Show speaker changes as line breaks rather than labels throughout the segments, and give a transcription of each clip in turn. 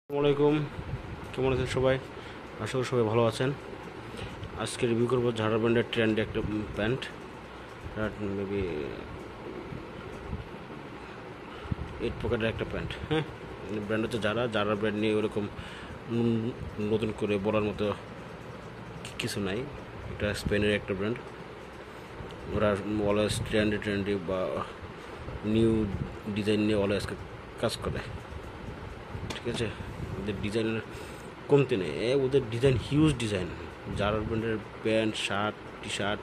আসসালামাইকুম, কেমন আছেন সবাই? আশা করি সবাই ভালো আছেন। আজকে রিভিউ করবো ঝাড়া ব্র্যান্ডের ট্রেন্ডে একটা প্যান্ট, মেবি 8 পকেটের একটা প্যান্ট। হ্যাঁ, ব্র্যান্ড হচ্ছে যারা ব্র্যান্ড নিয়ে ওরকম নতুন করে বলার মতো কিছু নাই। এটা স্পেনের একটা ব্র্যান্ড। ওরা অলওয়েজ ট্রেন্ডি বা নিউ ডিজাইন নিয়ে অলওয়েজ কাজ করে। ঠিক আছে, ওদের ডিজাইনের কমতি নেই। ওদের ডিজাইন হিউজ ডিজাইন। জারার ব্র্যান্ডের pant, shirt, T shirt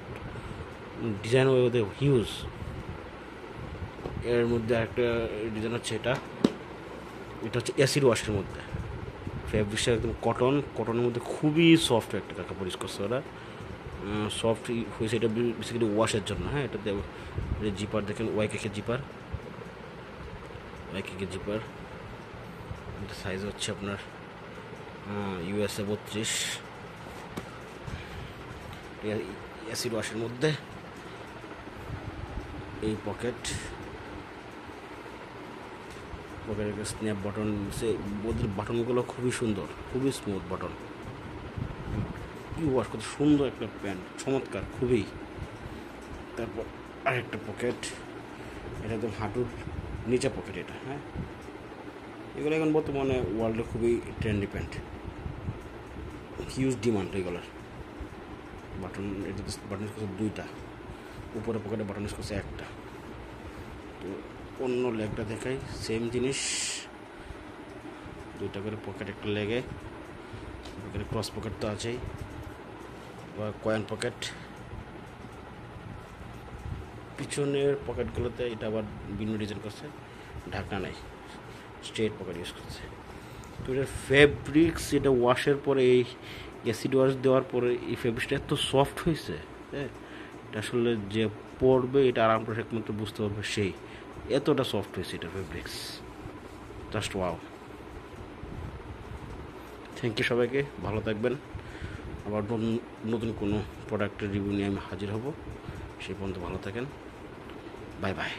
design ওদের হিউজ। এর মধ্যে একটা ডিজাইন হচ্ছে এটা হচ্ছে অ্যাসিড ওয়াশের মধ্যে। ফ্যাব্রিক্সটা একদম কটনের মধ্যে খুবই সফট একটা কাপড় ইউজ করছে ওরা। সফট হয়েছে এটা বেসিক্যালি ওয়াশের জন্য। হ্যাঁ, এটাতে জিপার দেখেন, ওয়াই কেকে জিপার। এটা সাইজ হচ্ছে আপনার USA 32। অ্যাসিড ওয়াশের মধ্যে এই পকেটের স্ন্যাপ বাটন। ওদের বাটনগুলো খুবই সুন্দর, খুবই স্মুথ বাটন। কি ওয়াশ কত সুন্দর একটা প্যান্ট, চমৎকার খুবই। তারপর আরেকটা পকেট, এটা একদম হাঁটুর নিচে পকেট এটা। হ্যাঁ, এগুলো এখন বর্তমানে ওয়ার্ল্ডে খুবই ট্রেন্ডি প্যান্ট, হিউজ ডিমান্ড এগুলোর। এটাতে বাটন ইউজ করছে দুইটা, উপরে পকেটে বাটন ইউজ করছে একটা। তো অন্য লেগটা দেখাই, সেম জিনিস, দুইটা করে পকেট, একটা লেগে এখানে ক্রস পকেট তো আছেই, বা কয়েন পকেট। পিছনের পকেটগুলোতে এটা আবার ভিন্ন ডিজাইন করছে, ঢাকনা নাই, স্ট্রেট পকেট ইউজ করছে। তো এটার ফেব্রিক্স, এটা ওয়াশের পরে, এই অ্যাসিড ওয়াশ দেওয়ার পরে এই ফেব্রিক্সটা এত সফট হয়েছে। হ্যাঁ, এটা আসলে যে পরবে এটা আরাম করে একমাত্র বুঝতে পারবে সেই, এতটা সফট হয়েছে এটা fabrics, just wow. Thank you সবাইকে, ভালো থাকবেন। আবার নতুন কোনো প্রোডাক্টের রিভিউ নিয়ে আমি হাজির হব। সেই পর্যন্ত ভালো থাকেন, বাই বাই।